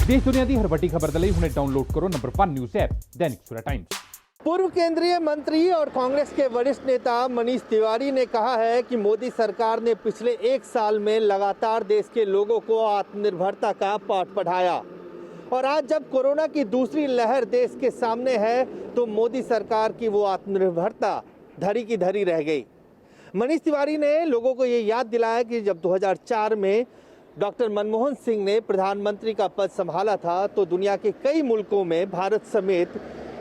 देश दुनिया की हर वड्डी खबर दे हुणे डाउनलोड करो number 1 news app Dainik Savera times. पूर्व केंद्रीय मंत्री और कांग्रेस के वरिष्ठ नेता मनीष तिवारी ने कहा है कि मोदी सरकार ने पिछले एक साल में लगातार देश के लोगों को आत्मनिर्भरता का पाठ पढ़ाया और आज जब कोरोना की दूसरी लहर देश के सामने है तो मोदी सरकार की वो आत्मनिर्भरता धरी की धरी रह गई। मनीष तिवारी ने लोगों को ये याद दिलाया कि जब 2004 में डॉक्टर मनमोहन सिंह ने प्रधानमंत्री का पद संभाला था तो दुनिया के कई मुल्कों में भारत समेत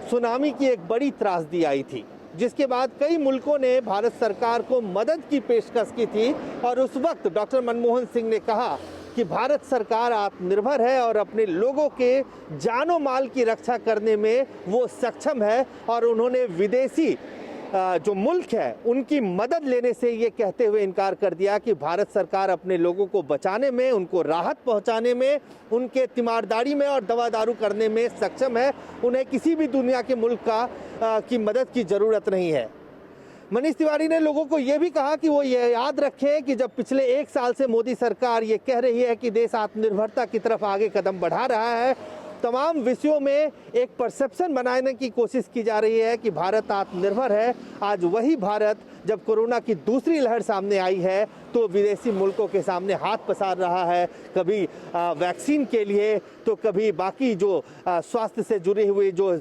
सुनामी की एक बड़ी त्रासदी आई थी, जिसके बाद कई मुल्कों ने भारत सरकार को मदद की पेशकश की थी और उस वक्त डॉक्टर मनमोहन सिंह ने कहा कि भारत सरकार आत्मनिर्भर है और अपने लोगों के जानो माल की रक्षा करने में वो सक्षम है और उन्होंने विदेशी जो मुल्क है उनकी मदद लेने से ये कहते हुए इनकार कर दिया कि भारत सरकार अपने लोगों को बचाने में, उनको राहत पहुंचाने में, उनके तीमारदारी में और दवा दारू करने में सक्षम है। उन्हें किसी भी दुनिया के मुल्क की मदद की ज़रूरत नहीं है। मनीष तिवारी ने लोगों को ये भी कहा कि वो ये याद रखें कि जब पिछले एक साल से मोदी सरकार ये कह रही है कि देश आत्मनिर्भरता की तरफ आगे कदम बढ़ा रहा है, तमाम विषयों में एक परसेप्शन बनाने की कोशिश की जा रही है कि भारत आत्मनिर्भर है। आज वही भारत जब कोरोना की दूसरी लहर सामने आई है तो विदेशी मुल्कों के सामने हाथ पसार रहा है, कभी वैक्सीन के लिए तो कभी बाकी जो स्वास्थ्य से जुड़ी हुई जो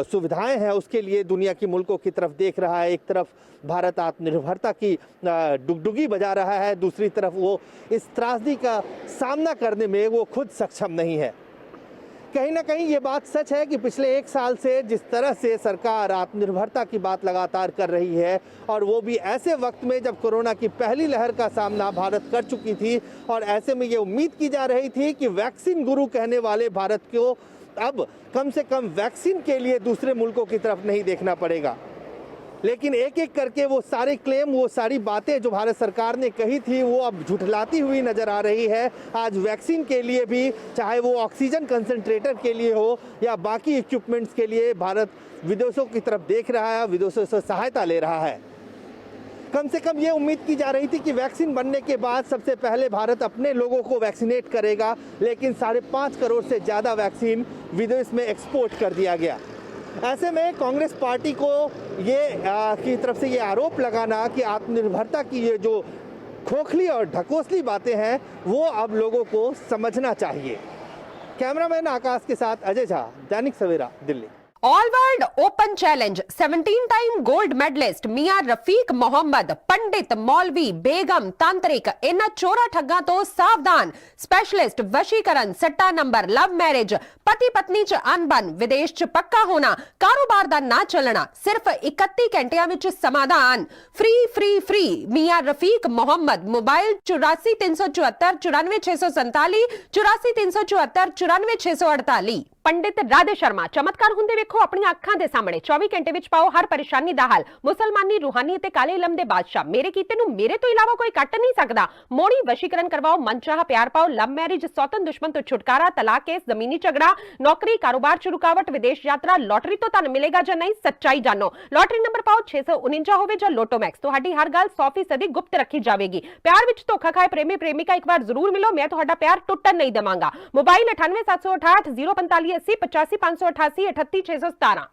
सुविधाएं हैं उसके लिए दुनिया की मुल्कों की तरफ देख रहा है। एक तरफ भारत आत्मनिर्भरता की डुगडुगी बजा रहा है, दूसरी तरफ वो इस त्रासदी का सामना करने में वो खुद सक्षम नहीं है। कहीं ना कहीं ये बात सच है कि पिछले एक साल से जिस तरह से सरकार आत्मनिर्भरता की बात लगातार कर रही है और वो भी ऐसे वक्त में जब कोरोना की पहली लहर का सामना भारत कर चुकी थी और ऐसे में ये उम्मीद की जा रही थी कि वैक्सीन गुरु कहने वाले भारत को अब कम से कम वैक्सीन के लिए दूसरे मुल्कों की तरफ नहीं देखना पड़ेगा। लेकिन एक एक करके वो सारे क्लेम, वो सारी बातें जो भारत सरकार ने कही थी वो अब झुठलाती हुई नज़र आ रही है। आज वैक्सीन के लिए भी, चाहे वो ऑक्सीजन कंसंट्रेटर के लिए हो या बाकी इक्विपमेंट्स के लिए, भारत विदेशों की तरफ देख रहा है, विदेशों से सहायता ले रहा है। कम से कम ये उम्मीद की जा रही थी कि वैक्सीन बनने के बाद सबसे पहले भारत अपने लोगों को वैक्सीनेट करेगा, लेकिन 5.5 करोड़ से ज़्यादा वैक्सीन विदेश में एक्सपोर्ट कर दिया गया। ऐसे में कांग्रेस पार्टी को ये की तरफ से ये आरोप लगाना कि आत्मनिर्भरता की ये जो खोखली और ढकोसली बातें हैं वो अब लोगों को समझना चाहिए। कैमरामैन आकाश के साथ Ajay Jha, Dainik Savera, Delhi. All world open challenge 17 time gold medalist Miyan Rafiq Mohammad, पंडित, मौलवी, बेगम, तांत्रिक, इन चोरा ठग्गा तो सावधान। स्पेशलिस्ट वशीकरण, सट्टा नंबर, लव मैरिज, पति पत्नी च अनबन, विदेश च पक्का होना, कारोबार दा ना चलना, सिर्फ 31 घंटिया विच समाधान। फ्री फ्री फ्री मियां रफीक मोहम्मद। मोबाइल 84 374 94 647, 84 374 94 648। पंडित राधे शर्मा, चमत्कार हुंदे वेखो अपनी अखां दे सामने, 24 घंटे विच पाओ हर परेशानी दा हल। मुसलमानी, रूहानी ते काले इलम दे बादशाह, मेरे कीते नूं मेरे तो इलावा कोई कट नहीं सकदा। मोड़ी वशीकरण करवाओ, मनचाहा प्यार पाओ, लव मैरिज, सौतन दुश्मन तो छुटकारा, तलाक केस, जमीनी झगड़ा, नौकरी, कारोबार च रुकावट, विदेश यात्रा, लॉटरी तो तन मिलेगा जां नहीं, सच्चाई जानो। लॉटरी नंबर पाओ 649 होवे जां लोटो मैक्स, तुहाडी हर गल 100% गुप्त रखी जावेगी। प्यार विच धोखा खाए प्रेमी प्रेमिका एक बार जरूर मिलो, मैं तुहाडा प्यार टुटन नहीं देवांगा। मोबाइल 98 768 045 80 85 588 38 617।